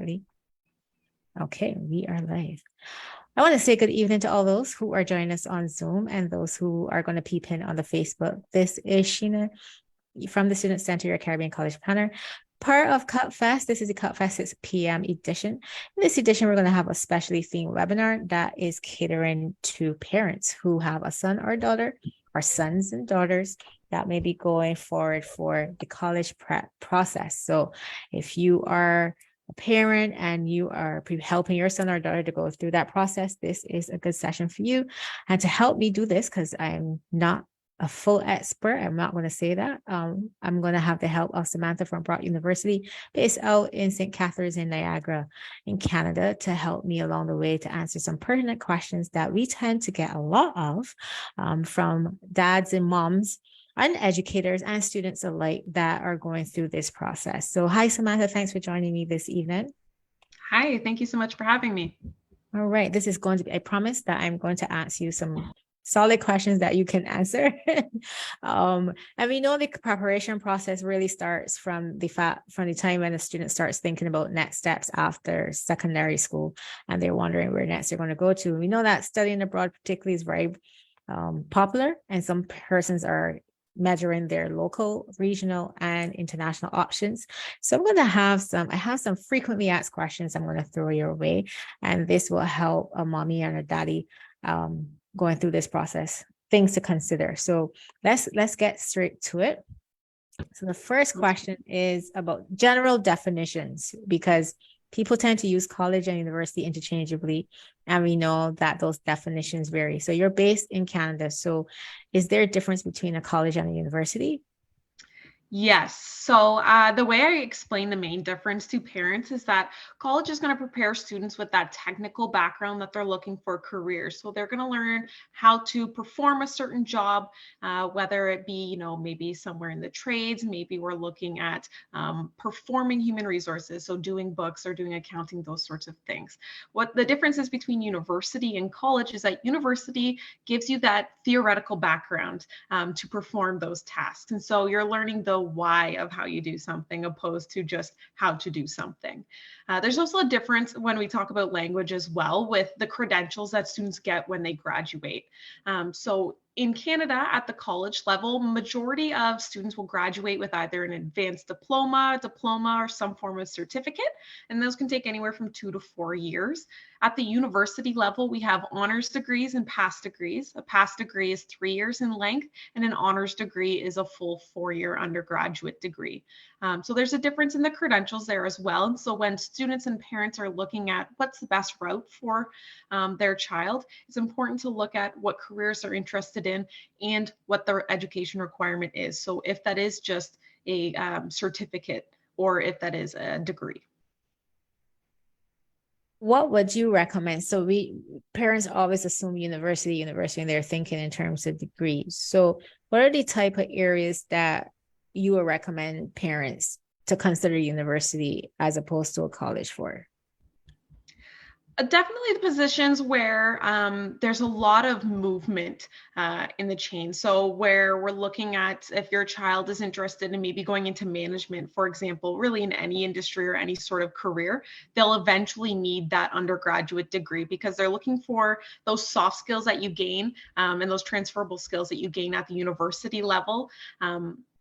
definitely. Okay, we are live. I want to say good evening to all those who are joining us on Zoom and those who are going to peep in on the Facebook. This is Sheena from the Student Center, your Caribbean College Planner, part of Cut Fest. This is the Cut Fest 6 p.m. edition. In this edition, we're going to have a specially themed webinar that is catering to parents who have a son or daughter, or sons and daughters that may be going forward for the college prep process. So if you are a parent and you are helping your son or daughter to go through that process, this is a good session for you. And to help me do this, because I'm not a full expert, I'm not going to say that. I'm going to have the help of Samantha from Brock University, based out in St. Catharines in Niagara in Canada, to help me along the way to answer some pertinent questions that we tend to get a lot of from dads and moms and educators and students alike that are going through this process. So hi, Samantha. Thanks for joining me this evening. Hi, thank you so much for having me. All right. This is going to be, I promise that I'm going to ask you some solid questions that you can answer. And we know the preparation process really starts from the time when the student starts thinking about next steps after secondary school, and they're wondering where next they're going to go to. We know that studying abroad particularly is very popular, and some persons are measuring their local, regional, and international options. So I'm going to have I have some frequently asked questions I'm going to throw your way, and this will help a mommy and a daddy going through this process, things to consider. So let's get straight to it. So the first question is about general definitions, because people tend to use college and university interchangeably, and we know that those definitions vary. So you're based in Canada. So is there a difference between a college and a university? Yes. So the way I explain the main difference to parents is that college is going to prepare students with that technical background that they're looking for careers. So they're going to learn how to perform a certain job, whether it be, maybe somewhere in the trades, maybe we're looking at performing human resources. So doing books or doing accounting, those sorts of things. What the difference is between university and college is that university gives you that theoretical background to perform those tasks. And so you're learning the why of how you do something opposed to just how to do something. There's also a difference when we talk about language as well with the credentials that students get when they graduate. So in Canada, at the college level, majority of students will graduate with either an advanced diploma, or some form of certificate, and those can take anywhere from 2 to 4 years. At the university level, we have honors degrees and past degrees. A past degree is 3 years in length, and an honors degree is a full 4-year undergraduate degree. So there's a difference in the credentials there as well. And so when students and parents are looking at what's the best route for their child, it's important to look at what careers they're interested in and what their education requirement is. So if that is just a certificate or if that is a degree. What would you recommend? So parents always assume university, and they're thinking in terms of degrees. So what are the type of areas that you would recommend parents to consider university as opposed to a college for? Definitely the positions where there's a lot of movement in the chain. So where we're looking at if your child is interested in maybe going into management, for example, really in any industry or any sort of career, they'll eventually need that undergraduate degree because they're looking for those soft skills that you gain and those transferable skills that you gain at the university level.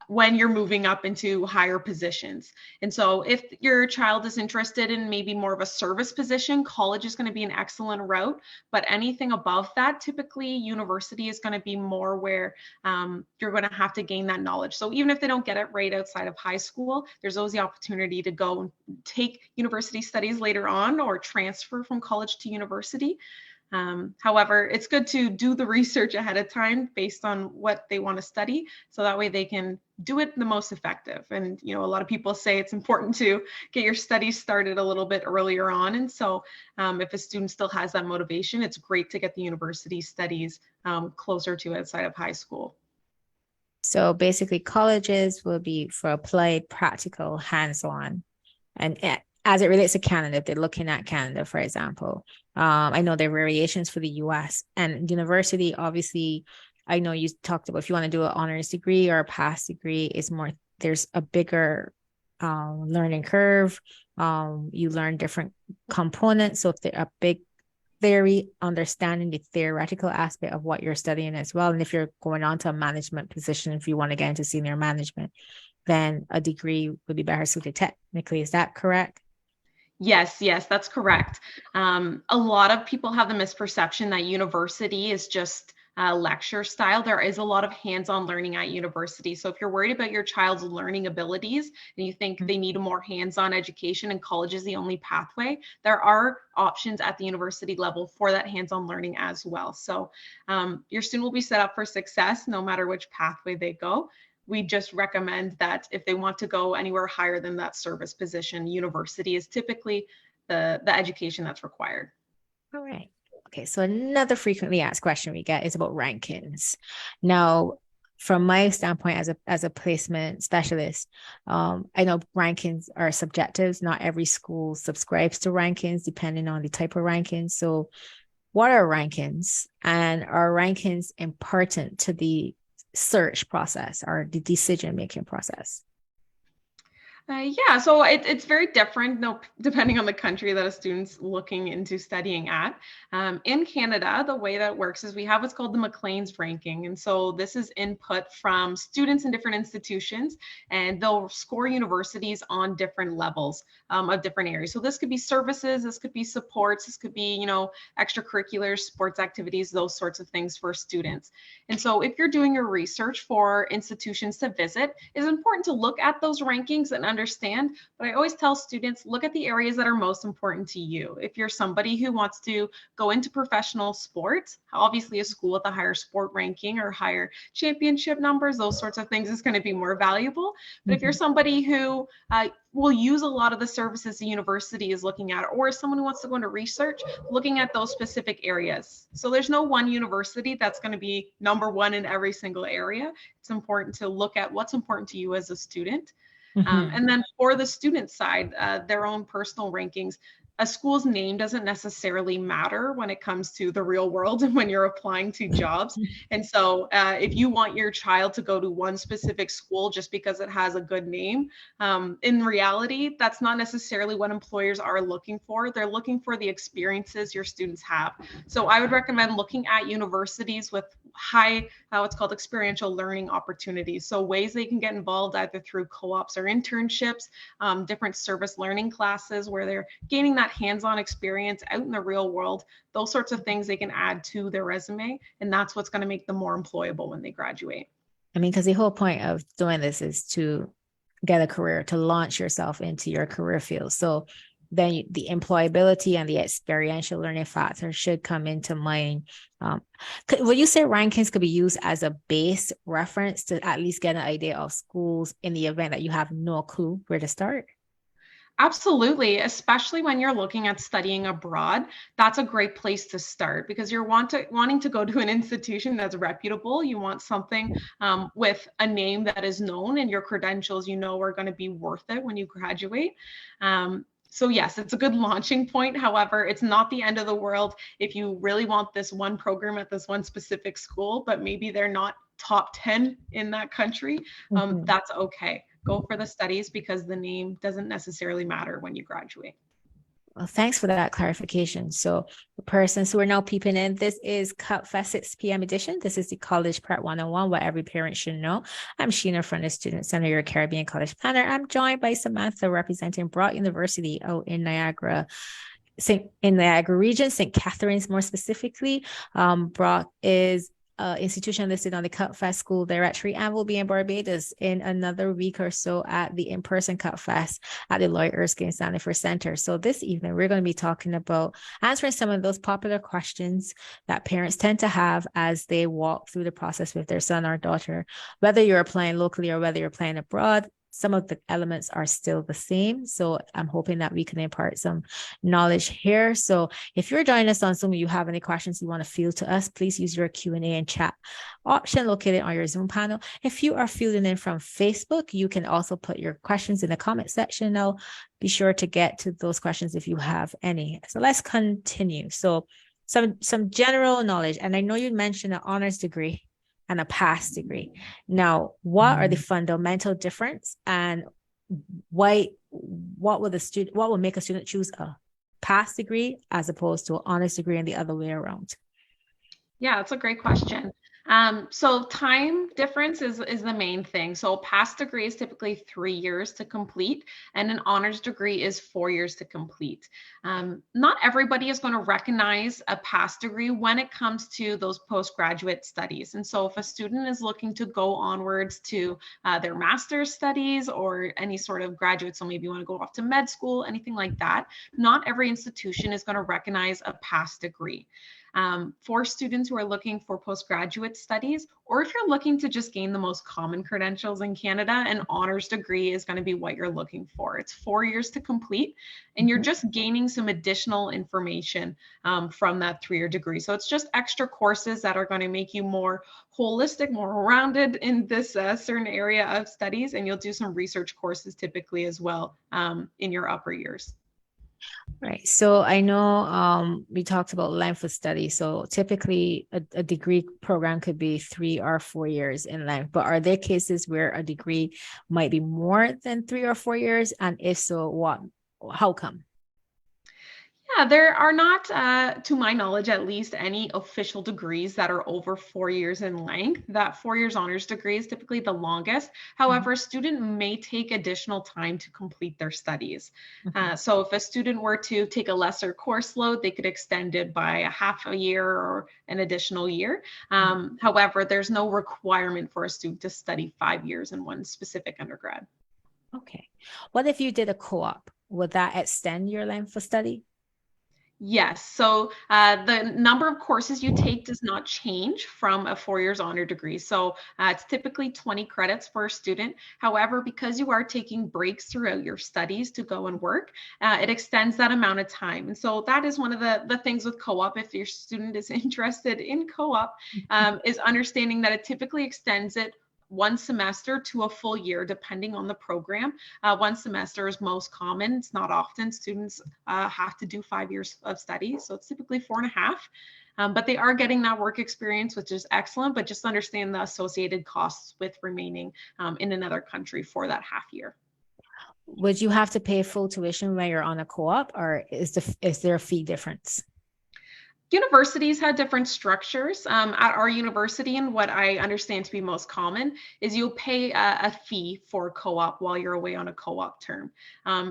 When you're moving up into higher positions. And so if your child is interested in maybe more of a service position, college is going to be an excellent route. But anything above that, typically university is going to be more where you're going to have to gain that knowledge. So even if they don't get it right outside of high school, there's always the opportunity to go and take university studies later on or transfer from college to university. However, it's good to do the research ahead of time based on what they want to study, so that way they can do it the most effective. And, a lot of people say it's important to get your studies started a little bit earlier on. And so if a student still has that motivation, it's great to get the university studies closer to outside of high school. So basically colleges will be for applied, practical, hands-on. And as it relates to Canada, if they're looking at Canada, for example, I know there are variations for the US and university. Obviously, I know you talked about if you want to do an honors degree or a past degree, is more, there's a bigger learning curve. You learn different components. So if they're a big theory, understanding the theoretical aspect of what you're studying as well. And if you're going on to a management position, if you want to get into senior management, then a degree would be better suited technically. Is that correct? Yes, that's correct. A lot of people have the misperception that university is just lecture style. There is a lot of hands-on learning at university. So if you're worried about your child's learning abilities and you think they need a more hands-on education and college is the only pathway, there are options at the university level for that hands-on learning as well. So your student will be set up for success no matter which pathway they go. We just recommend that if they want to go anywhere higher than that service position, university is typically the education that's required. All right. Okay, so another frequently asked question we get is about rankings. Now, from my standpoint as a placement specialist, I know rankings are subjective. Not every school subscribes to rankings depending on the type of rankings. So what are rankings, and are rankings important to the search process or the decision making process? Yeah, so it's very different no, depending on the country that a student's looking into studying at. In Canada, the way that works is we have what's called the Maclean's ranking. And so this is input from students in different institutions, and they'll score universities on different levels of different areas. So this could be services, this could be supports, this could be, extracurriculars, sports activities, those sorts of things for students. And so if you're doing your research for institutions to visit, it's important to look at those rankings and understand, but I always tell students, look at the areas that are most important to you. If you're somebody who wants to go into professional sports, obviously a school with a higher sport ranking or higher championship numbers, those sorts of things is going to be more valuable. But if you're somebody who will use a lot of the services the university is looking at, or someone who wants to go into research, looking at those specific areas. So there's no one university that's going to be number one in every single area. It's important to look at what's important to you as a student. And then for the student side, their own personal rankings, a school's name doesn't necessarily matter when it comes to the real world and when you're applying to jobs. And so if you want your child to go to one specific school just because it has a good name, in reality, that's not necessarily what employers are looking for. They're looking for the experiences your students have. So I would recommend looking at universities with high, what's called experiential learning opportunities. So ways they can get involved either through co-ops or internships, different service learning classes where they're gaining that hands-on experience out in the real world, those sorts of things they can add to their resume. And that's what's going to make them more employable when they graduate. I mean, because the whole point of doing this is to get a career, to launch yourself into your career field. So then the employability and the experiential learning factor should come into mind. Would you say rankings could be used as a base reference to at least get an idea of schools in the event that you have no clue where to start? Absolutely, especially when you're looking at studying abroad, that's a great place to start because you're wanting to go to an institution that's reputable. You want something with a name that is known and your credentials, are going to be worth it when you graduate. So yes, it's a good launching point. However, it's not the end of the world if you really want this one program at this one specific school, but maybe they're not top 10 in that country. That's okay. Go for the studies because the name doesn't necessarily matter when you graduate. Well, thanks for that clarification. So the persons who are now peeping in, this is CUPFest 6 p.m. edition. This is the College Prep 101, what every parent should know. I'm Sheena from the Student Center, your Caribbean College Planner. I'm joined by Samantha representing Brock University out in Niagara region, St. Catharines more specifically. Brock is institution listed on the CUPFest school directory and will be in Barbados in another week or so at the in-person CUPFest at the Lloyd Erskine Standiford Center. So this evening, we're going to be talking about answering some of those popular questions that parents tend to have as they walk through the process with their son or daughter, whether you're applying locally or whether you're applying abroad. Some of the elements are still the same. So I'm hoping that we can impart some knowledge here. So if you're joining us on Zoom, you have any questions you want to field to us, please use your Q&A and chat option located on your Zoom panel. If you are fielding in from Facebook, you can also put your questions in the comment section. I'll be sure to get to those questions if you have any. So let's continue. So some general knowledge. And I know you mentioned an honors degree and a past degree. Now, what are the fundamental difference and what will make a student choose a pass degree as opposed to an honors degree and the other way around? Yeah, that's a great question. So time difference is the main thing. So a pass degree is typically 3 years to complete, and an honors degree is 4 years to complete. Not everybody is going to recognize a pass degree when it comes to those postgraduate studies. And so if a student is looking to go onwards to their master's studies or any sort of graduate, so maybe you want to go off to med school, anything like that, not every institution is going to recognize a pass degree. For students who are looking for postgraduate studies, or if you're looking to just gain the most common credentials in Canada, an honors degree is going to be what you're looking for. It's 4 years to complete, and you're just gaining some additional information from that 3-year degree. So it's just extra courses that are going to make you more holistic, more rounded in this certain area of studies, and you'll do some research courses typically as well in your upper years. Right. So I know we talked about length of study. So typically a degree program could be 3 or 4 years in length, but are there cases where a degree might be more than 3 or 4 years? And if so, how come? Yeah, there are not, to my knowledge, at least any official degrees that are over 4 years in length. That 4 years honors degree is typically the longest. However, a student may take additional time to complete their studies. So if a student were to take a lesser course load, they could extend it by a half a year or an additional year. However, there's no requirement for a student to study 5 years in one specific undergrad. Okay. What if you did a co-op? Would that extend your length of study? Yes. So the number of courses you take does not change from a 4 years honor degree. So it's typically 20 credits for a student. However, because you are taking breaks throughout your studies to go and work, it extends that amount of time. And so that is one of the things with co-op, if your student is interested in co-op, is understanding that it typically extends it one semester to a full year, depending on the program. One semester is most common. It's not often students have to do 5 years of study. So it's typically 4.5. But they are getting that work experience, which is excellent, but just understand the associated costs with remaining in another country for that half year. Would you have to pay full tuition when you're on a co-op, or is there a fee difference? Universities have different structures. At our university, and what I understand to be most common is you'll pay a fee for co-op while you're away on a co-op term.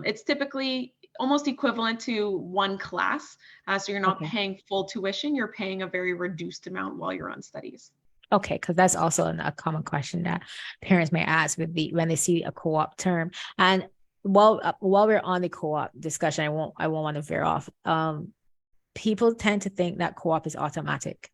It's typically almost equivalent to one class. So you're not paying full tuition, you're paying a very reduced amount while you're on studies. Okay, because that's also a common question that parents may ask when they see a co-op term. And while we're on the co-op discussion, I won't want to veer off. People tend to think that co-op is automatic.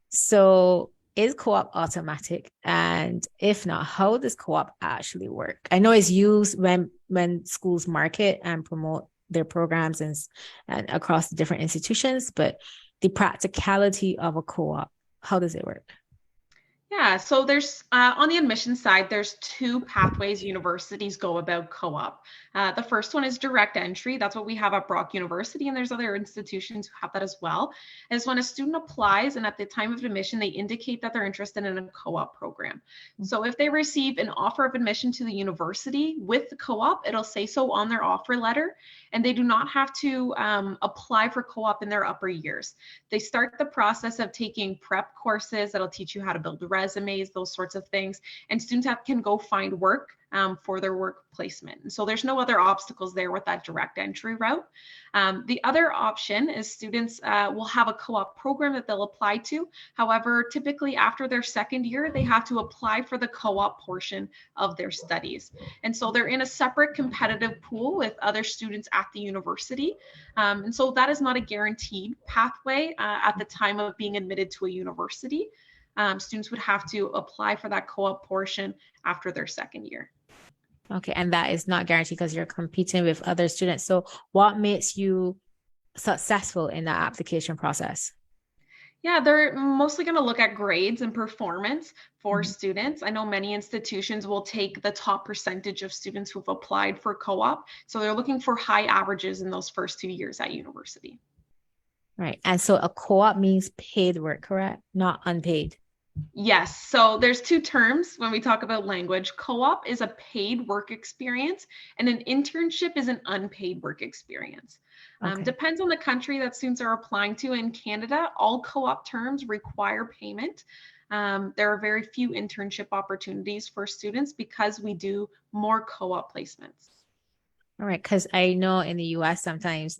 So is co-op automatic? And if not, how does co-op actually work? I know it's used when schools market and promote their programs and across the different institutions, but the practicality of a co-op, how does it work? Yeah, so there's on the admission side, there's two pathways universities go about co-op. The first one is direct entry. That's what we have at Brock University, and there's other institutions who have that as well. Is when a student applies and at the time of admission, they indicate that they're interested in a co-op program. So if they receive an offer of admission to the university with the co-op, it'll say so on their offer letter, and they do not have to apply for co-op in their upper years. They start the process of taking prep courses that'll teach you how to build resumes, those sorts of things, and students can go find work for their work placement. And so there's no other obstacles there with that direct entry route. The other option is students will have a co-op program that they'll apply to. However, typically after their second year, they have to apply for the co-op portion of their studies. And so they're in a separate competitive pool with other students at the university. And so that is not a guaranteed pathway at the time of being admitted to a university. Students would have to apply for that co-op portion after their second year. Okay, and that is not guaranteed because you're competing with other students. So what makes you successful in that application process? Yeah, they're mostly going to look at grades and performance for students. I know many institutions will take the top percentage of students who've applied for co-op. So they're looking for high averages in those first 2 years at university. Right. And so a co-op means paid work, correct? Not unpaid. Yes, so there's two terms when we talk about language. Co-op is a paid work experience, and an internship is an unpaid work experience. Okay. Depends on the country that students are applying to. In Canada, all co-op terms require payment. There are very few internship opportunities for students because we do more co-op placements. All right, because I know in the US sometimes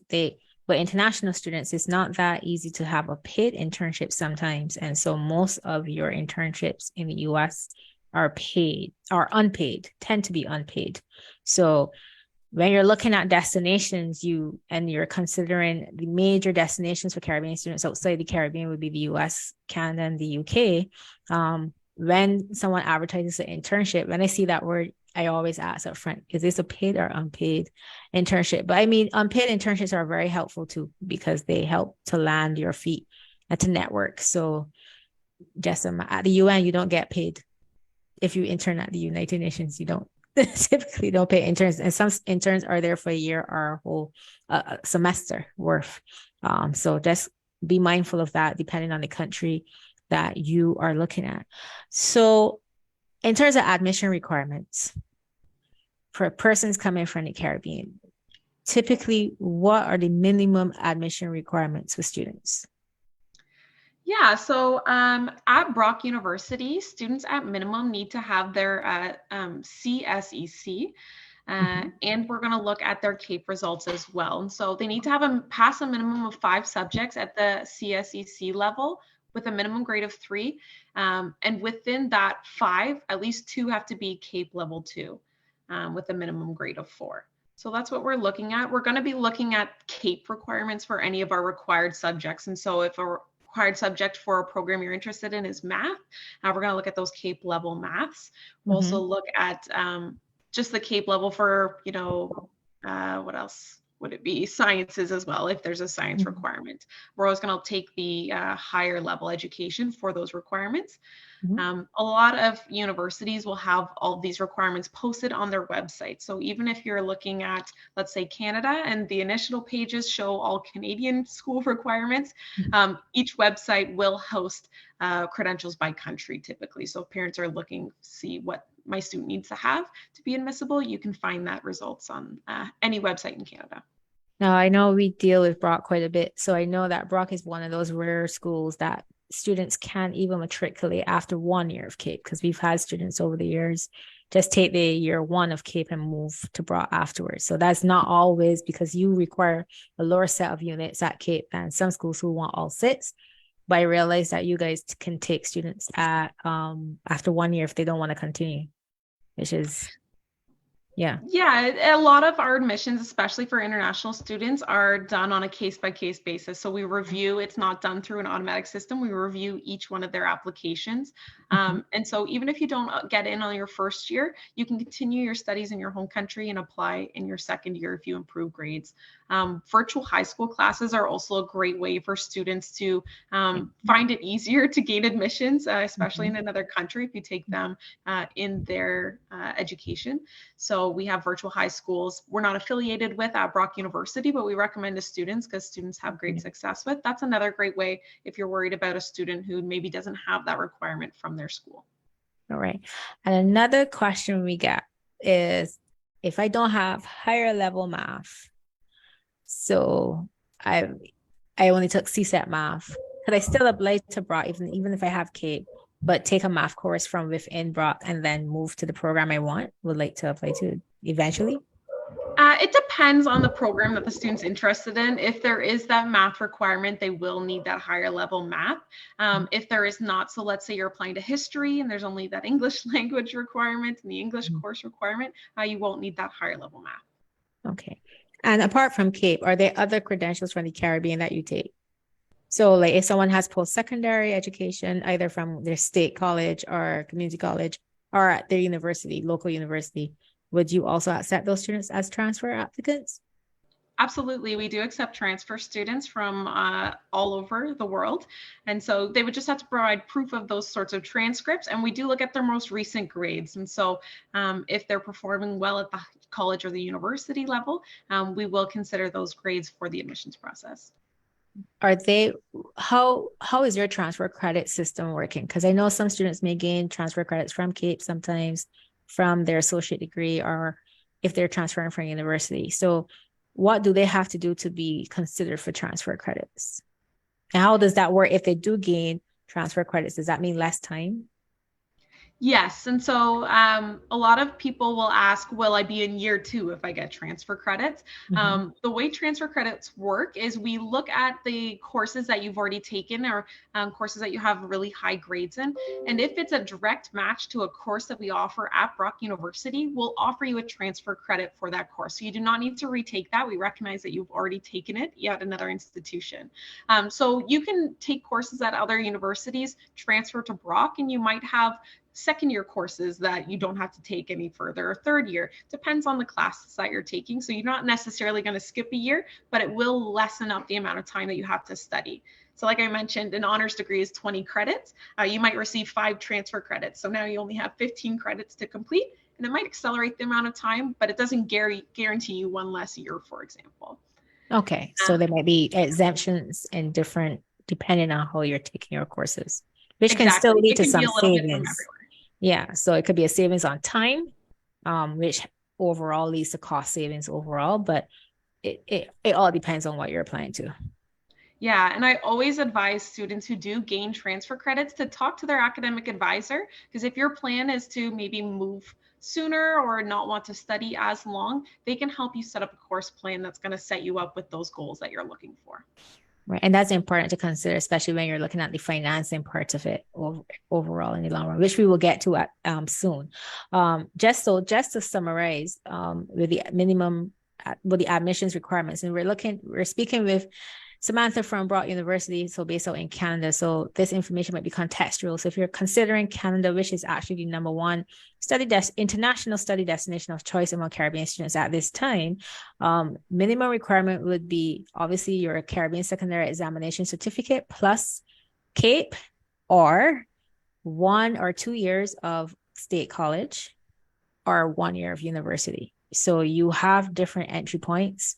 but international students, it's not that easy to have a paid internship sometimes. And so most of your internships in the US are paid or unpaid, tend to be unpaid. So when you're looking at destinations, you're considering the major destinations for Caribbean students outside the Caribbean would be the US, Canada, and the UK. When someone advertises an internship, when I see that word, I always ask up front, is this a paid or unpaid internship? But I mean, unpaid internships are very helpful too because they help to land your feet and to network. So just at the UN, you don't get paid. If you intern at the United Nations, you don't typically don't pay interns, and some interns are there for a year or a whole semester worth. So just be mindful of that, depending on the country that you are looking at. So, in terms of admission requirements for persons coming from the Caribbean, typically, what are the minimum admission requirements for students? Yeah, so at Brock University, students at minimum need to have their CSEC, Mhm. and we're going to look at their CAPE results as well. And so they need to have pass a minimum of 5 subjects at the CSEC level with a minimum grade of 3. And within that 5, at least 2 have to be CAPE level 2 with a minimum grade of 4. So that's what we're looking at. We're going to be looking at CAPE requirements for any of our required subjects. And so if a required subject for a program you're interested in is math, we're going to look at those CAPE level maths. We'll also Mhm. look at just the CAPE level for, what else would it be? Sciences as well, if there's a science Mhm. requirement. We're always going to take the higher level education for those requirements. Mhm. A lot of universities will have all of these requirements posted on their website. So even if you're looking at, let's say, Canada, and the initial pages show all Canadian school requirements, each website will host credentials by country typically. So if parents are looking to see what my student needs to have to be admissible, you can find that results on any website in Canada. Now, I know we deal with Brock quite a bit. So I know that Brock is one of those rare schools that students can't even matriculate after 1 year of CAPE because we've had students over the years just take the year 1 of CAPE and move to Brock afterwards. So that's not always because you require a lower set of units at CAPE than some schools who want all 6. But I realize that you guys can take students at after 1 year if they don't want to continue, which is yeah. Yeah, a lot of our admissions, especially for international students, are done on a case by case basis. So we review, it's not done through an automatic system. We review each one of their applications. Mhm. And so even if you don't get in on your first year, you can continue your studies in your home country and apply in your second year if you improve grades. Virtual high school classes are also a great way for students to find it easier to gain admissions, especially in Mhm. another country if you take them in their education. So we have virtual high schools. We're not affiliated with at Brock University, but we recommend to students because students have great Mhm. success with. That's another great way if you're worried about a student who maybe doesn't have that requirement from their school. All right. And another question we get is if I don't have higher level math, so I I only took CSET math, could I still apply to Brock even if I have CAPE, but take a math course from within Brock and then move to the program I would like to apply to eventually? It depends on the program that the student's interested in. If there is that math requirement, they will need that higher level math. If there is not, so let's say you're applying to history and there's only that English language requirement and the English Mhm. course requirement, you won't need that higher level math. Okay. And apart from CAPE, are there other credentials from the Caribbean that you take? So, like, if someone has post-secondary education, either from their state college or community college or at their university, local university, would you also accept those students as transfer applicants? Absolutely. We do accept transfer students from all over the world. And so they would just have to provide proof of those sorts of transcripts. And we do look at their most recent grades. And so if they're performing well at the college or the university level, we will consider those grades for the admissions process. are they, how is your transfer credit system working? Because I know some students may gain transfer credits from CAPE, sometimes from their associate degree, or if they're transferring from university. So what do they have to do to be considered for transfer credits? And how does that work if they do gain transfer credits? Does that mean less time? Yes. And so a lot of people will ask, will I be in year two if I get transfer credits? Mhm. The way transfer credits work is we look at the courses that you've already taken or courses that you have really high grades in. And if it's a direct match to a course that we offer at Brock University, we'll offer you a transfer credit for that course. So you do not need to retake that. We recognize that you've already taken it at another institution. So you can take courses at other universities, transfer to Brock, and you might have second year courses that you don't have to take any further, or third year. Depends on the classes that you're taking. So you're not necessarily going to skip a year, but it will lessen up the amount of time that you have to study. So like I mentioned, an honors degree is 20 credits. You might receive 5 transfer credits. So now you only have 15 credits to complete, and it might accelerate the amount of time, but it doesn't guarantee you one less year, for example. Okay, so there might be exemptions and different depending on how you're taking your courses, which can still Exactly. lead It to can be some a little bit from savings. everywhere. Yeah, so it could be a savings on time, which overall leads to cost savings overall, but it all depends on what you're applying to. Yeah, and I always advise students who do gain transfer credits to talk to their academic advisor, because if your plan is to maybe move sooner or not want to study as long, they can help you set up a course plan that's going to set you up with those goals that you're looking for. Right. And that's important to consider, especially when you're looking at the financing part of it overall in the long run, which we will get to soon. Just to summarize, with the minimum, with the admissions requirements, and we're speaking with Samantha from Brock University, so based out in Canada. So this information might be contextual. So if you're considering Canada, which is actually the number one international study destination of choice among Caribbean students at this time, minimum requirement would be obviously your Caribbean Secondary Examination Certificate plus CAPE or 1 or 2 years of state college or 1 year of university. So you have different entry points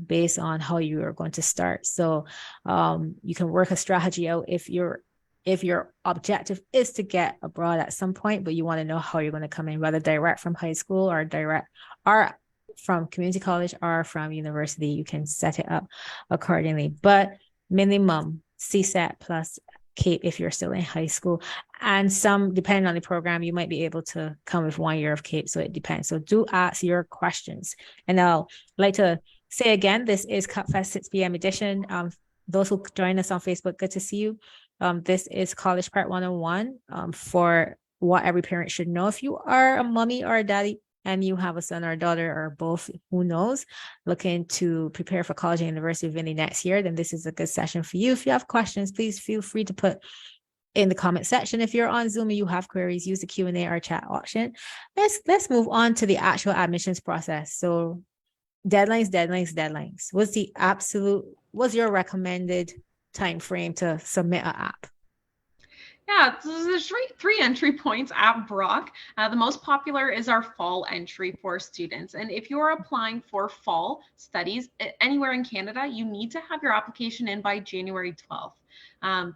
based on how you are going to start. So you can work a strategy out if your objective is to get abroad at some point, but you want to know how you're going to come in, whether direct from high school or direct or from community college or from university, you can set it up accordingly. But minimum CSAT plus CAPE if you're still in high school. And some, depending on the program, you might be able to come with 1 year of CAPE. So it depends. So do ask your questions. And I'll like to say again, this is CupFest 6 p.m. edition. Those who join us on Facebook, good to see you. This is College Part 101 for what every parent should know. If you are a mommy or a daddy and you have a son or a daughter or both, who knows, looking to prepare for college and university within the next year, then this is a good session for you. If you have questions, please feel free to put in the comment section. If you're on Zoom and you have queries, use the Q&A or chat option. Let's move on to the actual admissions process. So deadlines. What's your recommended time frame to submit an app? Yeah, so there's three entry points at Brock. The most popular is our fall entry for students. And if you're applying for fall studies anywhere in Canada, you need to have your application in by January 12th.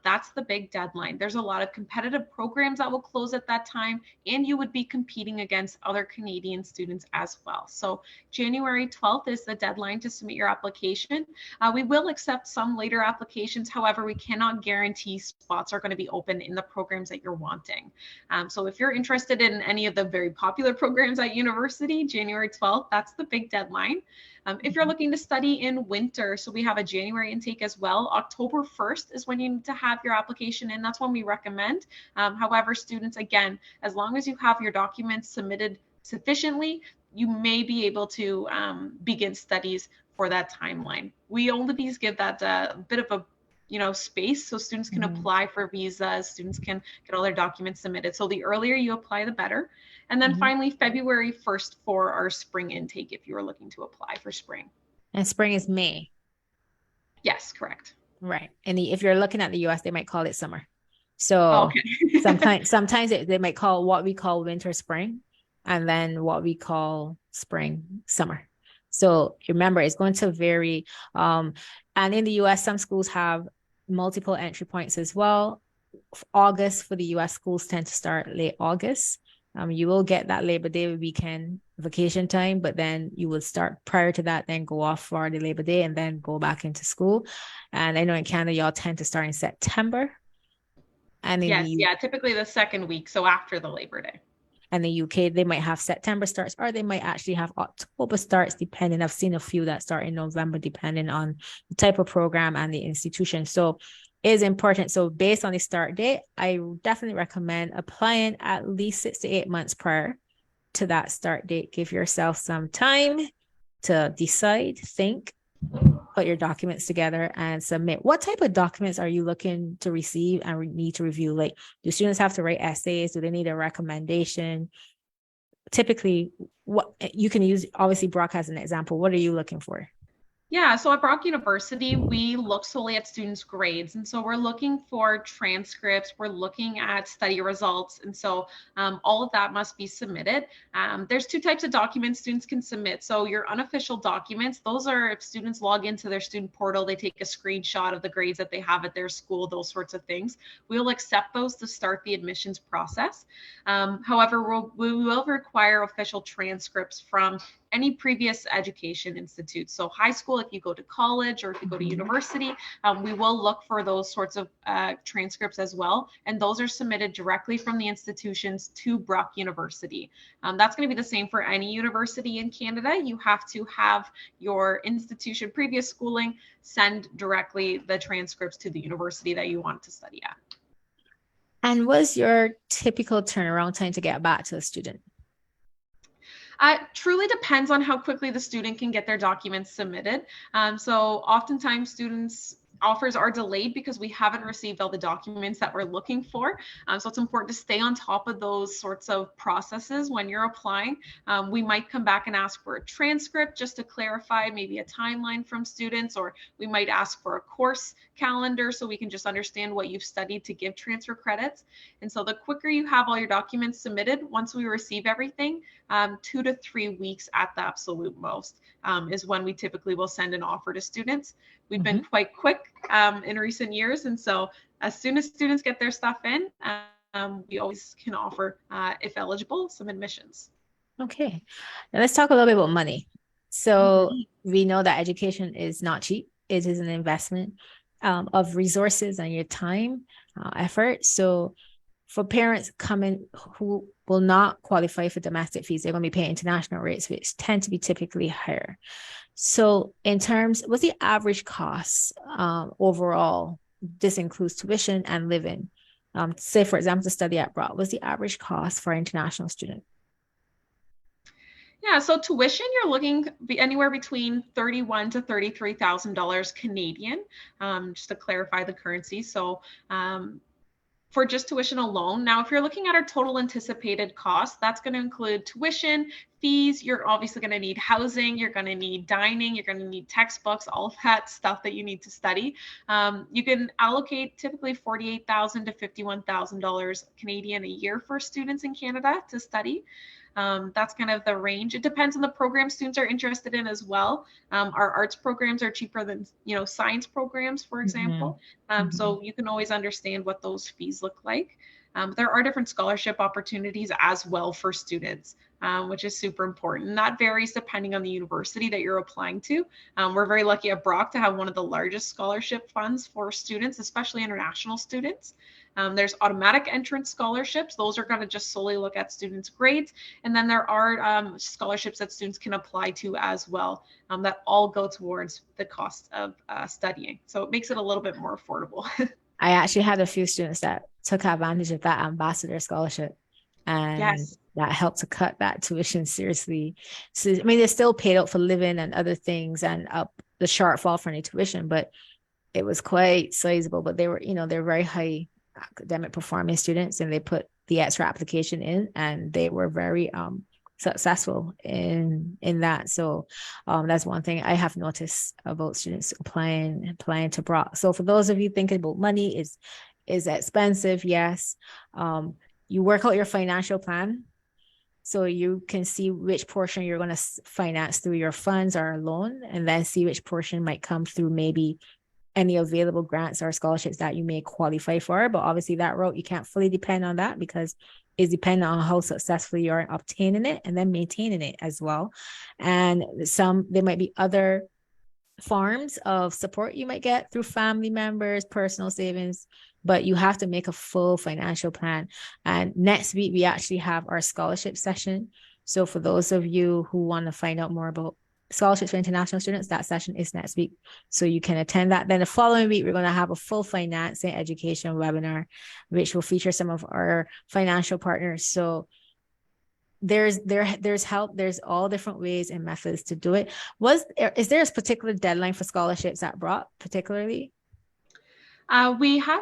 That's the big deadline. There's a lot of competitive programs that will close at that time, and you would be competing against other Canadian students as well. So January 12th is the deadline to submit your application. We will accept some later applications. However, we cannot guarantee spots are going to be open in the programs that you're wanting. So if you're interested in any of the very popular programs at university, January 12th, that's the big deadline. If you're looking to study in winter, so we have a January intake as well. October 1st is when you need to have your application in. That's when we recommend. However, students, again, as long as you have your documents submitted sufficiently, you may be able to begin studies for that timeline. We only give that bit of a space so students can apply for visas, students can get all their documents submitted. So the earlier you apply, the better. And then finally, February 1st for our spring intake if you are looking to apply for spring. And spring is May. Yes, correct. Right. And if you're looking at the US, they might call it summer. So sometimes they might call what we call winter spring, and then what we call spring summer. So remember, it's going to vary. And in the US, some schools have multiple entry points as well. August for the US schools tend to start late August. You will get that Labor Day weekend vacation time, but then you will start prior to that, then go off for the Labor Day and then go back into school. And I know in Canada, y'all tend to start in September. And in Yes, the yeah, typically the second week, so after the Labor Day. and the UK, they might have September starts or they might actually have October starts, depending. I've seen a few that start in November, depending on the type of program and the institution. So it is important. So based on the start date, I definitely recommend applying at least 6 to 8 months prior to that start date. Give yourself some time to decide, think, put your documents together and submit. What type of documents are you looking to receive and need to review? Like, do students have to write essays? Do they need a recommendation? Typically, what you can use, obviously, Brock as an example. What are you looking for? Yeah, so at Brock University, we look solely at students' grades. And so we're looking for transcripts, we're looking at study results. And so all of that must be submitted. There's two types of documents students can submit. So your unofficial documents, those are if students log into their student portal, they take a screenshot of the grades that they have at their school, those sorts of things. We'll accept those to start the admissions process. However, we will require official transcripts from any previous education institute. So high school, if you go to college or if you go to university, we will look for those sorts of transcripts as well. And those are submitted directly from the institutions to Brock University. That's going to be the same for any university in Canada. You have to have your institution previous schooling send directly the transcripts to the university that you want to study at. And what's your typical turnaround time to get back to a student? Truly depends on how quickly the student can get their documents submitted. So oftentimes students offers are delayed because we haven't received all the documents that we're looking for. So it's important to stay on top of those sorts of processes when you're applying. We might come back and ask for a transcript just to clarify maybe a timeline from students, or we might ask for a course calendar so we can just understand what you've studied to give transfer credits. And so the quicker you have all your documents submitted, once we receive everything, 2 to 3 weeks at the absolute most is when we typically will send an offer to students. We've been quite quick in recent years. And so as soon as students get their stuff in, we always can offer, if eligible, some admissions. Okay. Now let's talk a little bit about money. So we know that education is not cheap. It is an investment of resources and your time, effort. So for parents coming who will not qualify for domestic fees, they're going to be paying international rates, which tend to be typically higher. So in terms, what's the average cost overall? This includes tuition and living. Say, for example, to study at Brock, what's the average cost for an international student? Yeah, so tuition, you're looking anywhere between $31,000 to $33,000 Canadian, just to clarify the currency. So for just tuition alone. Now, if you're looking at our total anticipated cost, that's going to include tuition, fees. You're obviously going to need housing. You're going to need dining. You're going to need textbooks, all of that stuff that you need to study. You can allocate typically $48,000 to $51,000 Canadian a year for students in Canada to study. That's kind of the range. It depends on the program students are interested in as well. Our arts programs are cheaper than, science programs, for example. So you can always understand what those fees look like. There are different scholarship opportunities as well for students, which is super important. And that varies depending on the university that you're applying to. We're very lucky at Brock to have one of the largest scholarship funds for students, especially international students. There's automatic entrance scholarships. Those are going to just solely look at students' grades. And then there are scholarships that students can apply to as well that all go towards the cost of studying. So it makes it a little bit more affordable. I actually had a few students that took advantage of that ambassador scholarship, and that helped to cut that tuition seriously. So, I mean, they're still paid out for living and other things and up the shortfall for any tuition, but it was quite sizable. But they were, they're very high academic performing students, and they put the extra application in, and they were very successful in that. So that's one thing I have noticed about students applying to Brock. So for those of you thinking about money, is expensive, yes. You work out your financial plan. So you can see which portion you're going to finance through your funds or a loan, and then see which portion might come through maybe any available grants or scholarships that you may qualify for. But obviously that route, you can't fully depend on that because it's dependent on how successful you are in obtaining it and then maintaining it as well. And there might be other forms of support you might get through family members, personal savings, but you have to make a full financial plan. And next week, we actually have our scholarship session. So for those of you who want to find out more about scholarships for international students, that session is next week. So you can attend that. Then the following week, we're going to have a full financing education webinar, which will feature some of our financial partners. So there's help. There's all different ways and methods to do it. Is there a particular deadline for scholarships at Brock particularly? We have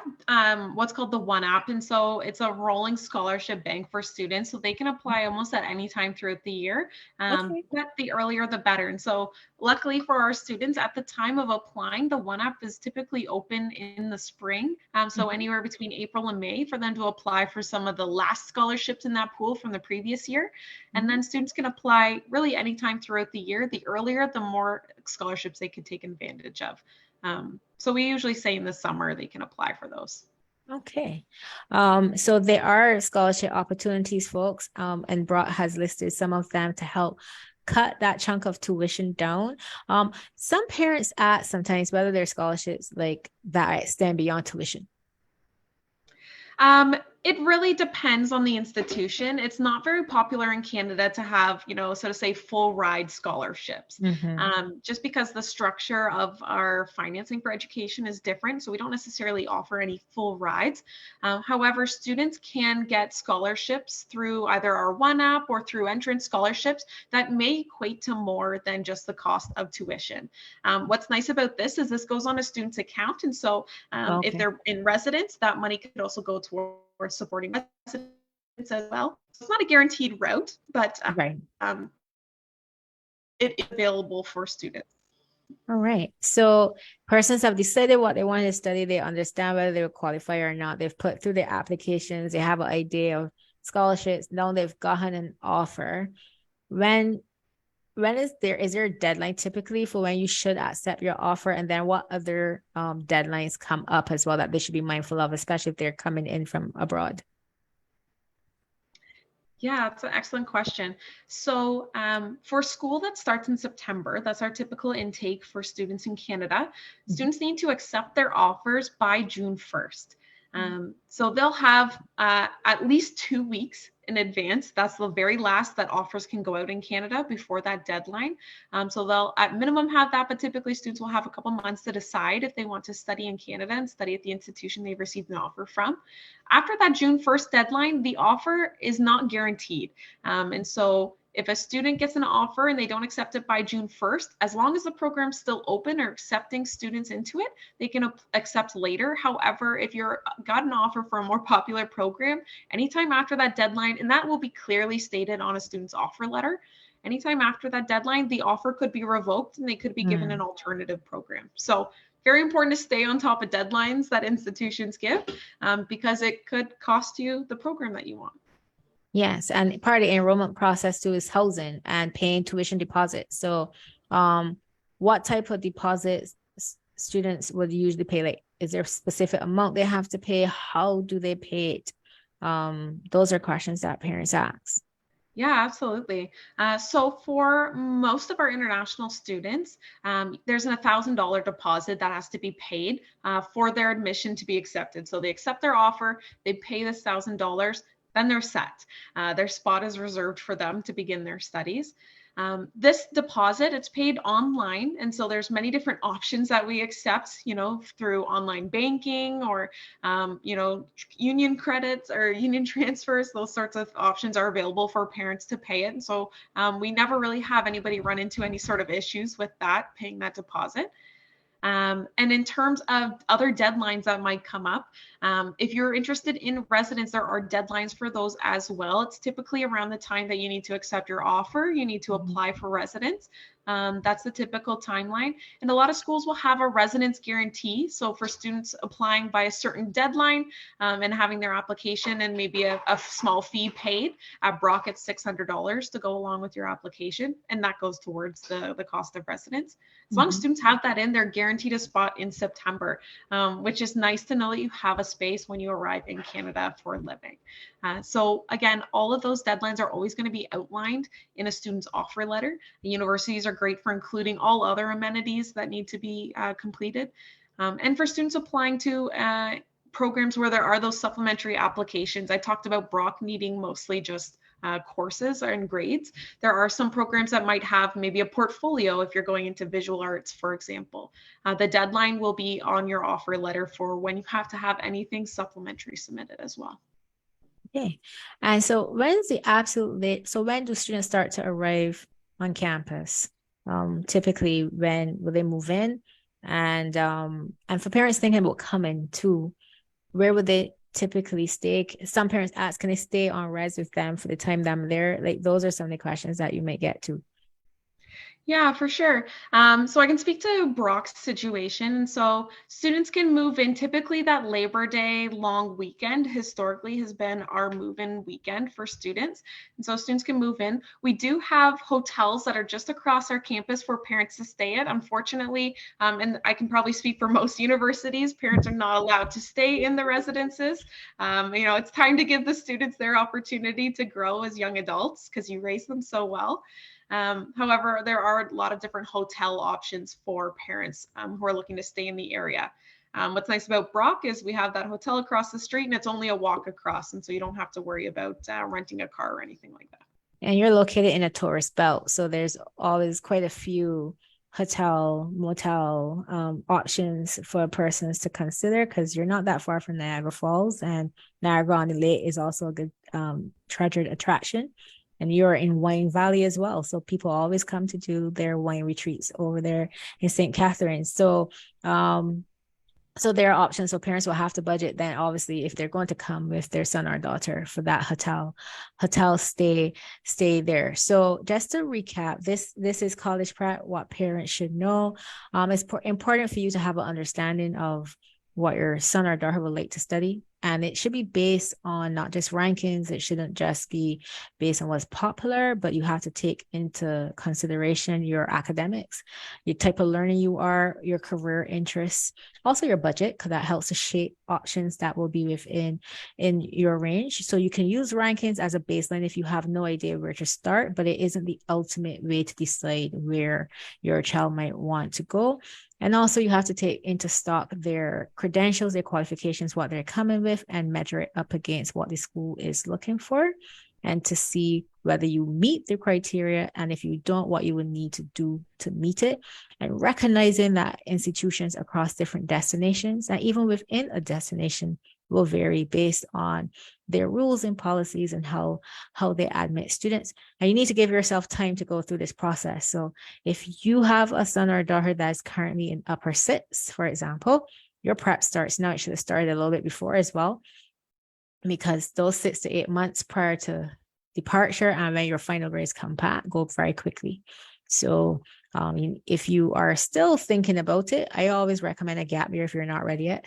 what's called the One App, and so it's a rolling scholarship bank for students, so they can apply almost at any time throughout the year. Okay. But the earlier the better. And so, luckily for our students, at the time of applying, the One App is typically open in the spring, so anywhere between April and May for them to apply for some of the last scholarships in that pool from the previous year, and then students can apply really anytime throughout the year. The earlier, the more scholarships they could take advantage of. So we usually say in the summer they can apply for those. Okay. So there are scholarship opportunities, folks, and Brock has listed some of them to help cut that chunk of tuition down. Some parents ask sometimes whether their scholarships like that extend beyond tuition. It really depends on the institution. It's not very popular in Canada to have, so to say, full ride scholarships, just because the structure of our financing for education is different. So we don't necessarily offer any full rides. However, students can get scholarships through either our One App or through entrance scholarships that may equate to more than just the cost of tuition. What's nice about this is this goes on a student's account. And so if they're in residence, that money could also go towards supporting residents as well. It's not a guaranteed route, but it is available for students. All right. So persons have decided what they want to study. They understand whether they qualify or not. They've put through their applications. They have an idea of scholarships. Now they've gotten an offer. When is there a deadline typically for when you should accept your offer? And then what other deadlines come up as well that they should be mindful of, especially if they're coming in from abroad? Yeah, that's an excellent question. So for school that starts in September, that's our typical intake for students in Canada. Students need to accept their offers by June 1st. So they'll have at least 2 weeks in advance. That's the very last that offers can go out in Canada before that deadline. So they'll at minimum have that, but typically students will have a couple months to decide if they want to study in Canada and study at the institution they've received an offer from. After that June 1st deadline, the offer is not guaranteed. And so if a student gets an offer and they don't accept it by June 1st, as long as the program's still open or accepting students into it, they can accept later. However, if you're got an offer for a more popular program, anytime after that deadline, and that will be clearly stated on a student's offer letter, anytime after that deadline, the offer could be revoked and they could be given an alternative program. So very important to stay on top of deadlines that institutions give because it could cost you the program that you want. Yes, and part of the enrollment process too is housing and paying tuition deposits. So what type of deposits students would usually pay? Like, is there a specific amount they have to pay? How do they pay it? Those are questions that parents ask. Yeah, absolutely. So for most of our international students, there's an $1,000 deposit that has to be paid for their admission to be accepted. So they accept their offer, they pay this $1,000, then they're set. Their spot is reserved for them to begin their studies. This deposit, it's paid online. And so there's many different options that we accept, through online banking or, union credits or union transfers. Those sorts of options are available for parents to pay it. And so we never really have anybody run into any sort of issues with that, paying that deposit. And in terms of other deadlines that might come up, if you're interested in residence, there are deadlines for those as well. It's typically around the time that you need to accept your offer. You need to apply for residence. That's the typical timeline. And a lot of schools will have a residence guarantee. So for students applying by a certain deadline and having their application and maybe a small fee paid, at Brock it's $600 to go along with your application. And that goes towards the cost of residence. As long as students have that in, they're guaranteed a spot in September, which is nice to know that you have a space when you arrive in Canada for living. So again, all of those deadlines are always going to be outlined in a student's offer letter. The universities are great for including all other amenities that need to be completed. And for students applying to programs where there are those supplementary applications, I talked about Brock needing mostly just courses and grades. There are some programs that might have maybe a portfolio if you're going into visual arts, for example. The deadline will be on your offer letter for when you have to have anything supplementary submitted as well. Okay. And so when's the absolute so when do students start to arrive on campus? Typically when will they move in? And for parents thinking about coming too, where would they typically stay? Some parents ask, can they stay on res with them for the time that I'm there? Like those are some of the questions that you might get to. Yeah, for sure. So I can speak to Brock's situation. So students can move in. Typically, that Labor Day long weekend historically has been our move-in weekend for students. And so students can move in. We do have hotels that are just across our campus for parents to stay at. Unfortunately, and I can probably speak for most universities, parents are not allowed to stay in the residences. It's time to give the students their opportunity to grow as young adults because you raise them so well. However, there are a lot of different hotel options for parents who are looking to stay in the area. What's nice about Brock is we have that hotel across the street and it's only a walk across. And so you don't have to worry about renting a car or anything like that. And you're located in a tourist belt. So there's always quite a few hotel, motel options for persons to consider because you're not that far from Niagara Falls. And Niagara-on-the-Lake is also a good treasured attraction. And you're in Wine Valley as well. So people always come to do their wine retreats over there in St. Catharines. So there are options. So parents will have to budget then, obviously, if they're going to come with their son or daughter for that hotel stay there. So just to recap, this is college prep, what parents should know. It's important for you to have an understanding of what your son or daughter would like to study. And it should be based on not just rankings. It shouldn't just be based on what's popular, but you have to take into consideration your academics, your type of learning you are, your career interests, also your budget, because that helps to shape options that will be within your range. So you can use rankings as a baseline if you have no idea where to start, but it isn't the ultimate way to decide where your child might want to go. And also you have to take into stock their credentials, their qualifications, what they're coming with, and measure it up against what the school is looking for, and to see whether you meet the criteria, and if you don't, what you would need to do to meet it. And recognizing that institutions across different destinations, and even within a destination, will vary based on their rules and policies and how they admit students. And you need to give yourself time to go through this process. So if you have a son or a daughter that's currently in upper six, for example, your prep starts now. It should have started a little bit before as well, because those 6 to 8 months prior to departure and when your final grades come back go very quickly. So if you are still thinking about it, I always recommend a gap year if you're not ready yet.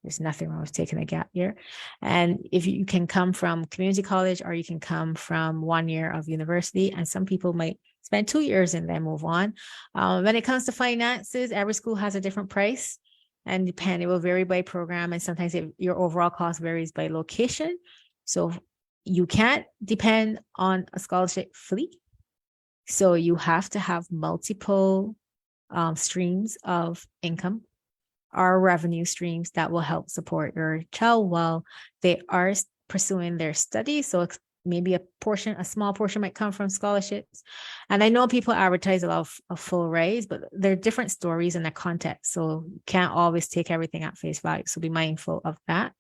There's nothing wrong with taking a gap year. And if you can come from community college, or you can come from 1 year of university, and some people might spend 2 years and then move on. When it comes to finances, every school has a different price, and it will vary by program. And sometimes your overall cost varies by location. So you can't depend on a scholarship fully. So you have to have multiple streams of income or revenue streams that will help support your child while they are pursuing their studies. So maybe a small portion might come from scholarships. And I know people advertise a lot of a full raise, but there are different stories in the context. So you can't always take everything at face value. So be mindful of that.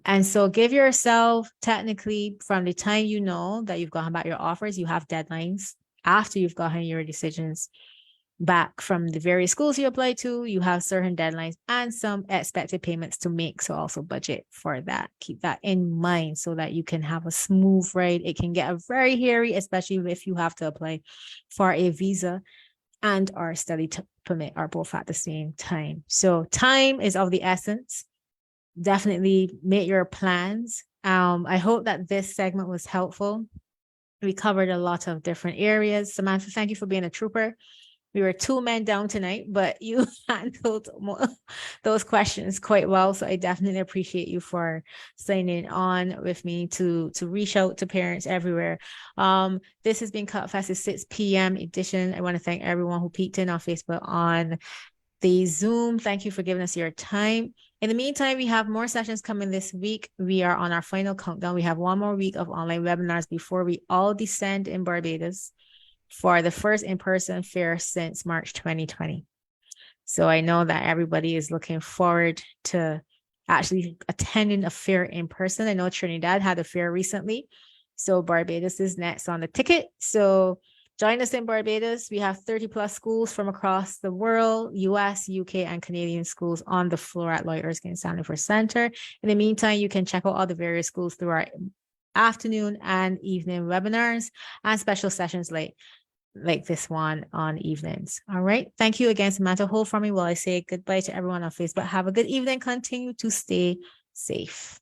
And so give yourself, technically, from the time you know that you've gotten back your offers, you have deadlines. After you've gotten your decisions back from the various schools you apply to, you have certain deadlines and some expected payments to make. So also budget for that. Keep that in mind so that you can have a smooth ride. It can get very hairy, especially if you have to apply for a visa. and our study permit are both at the same time. So time is of the essence. Definitely make your plans. I hope that this segment was helpful. We covered a lot of different areas. Samantha, thank you for being a trooper. We were 2 men down tonight, but you handled those questions quite well. So I definitely appreciate you for signing on with me to reach out to parents everywhere. This has been Cut Fast's 6 p.m. edition. I want to thank everyone who peeked in on Facebook on the Zoom. Thank you for giving us your time. In the meantime, we have more sessions coming this week. We are on our final countdown. We have 1 more week of online webinars before we all descend in Barbados for the first in-person fair since March 2020. So I know that everybody is looking forward to actually attending a fair in person. I know Trinidad had a fair recently. So Barbados is next on the ticket. So join us in Barbados. We have 30 plus schools from across the world, US, UK, and Canadian schools on the floor at Lloyd Erskine Sandifer Center. In the meantime, you can check out all the various schools through our afternoon and evening webinars and special sessions like this one on evenings. All right. Thank you again, Samantha. Hold for me while I say goodbye to everyone on Facebook. Have a good evening. Continue to stay safe.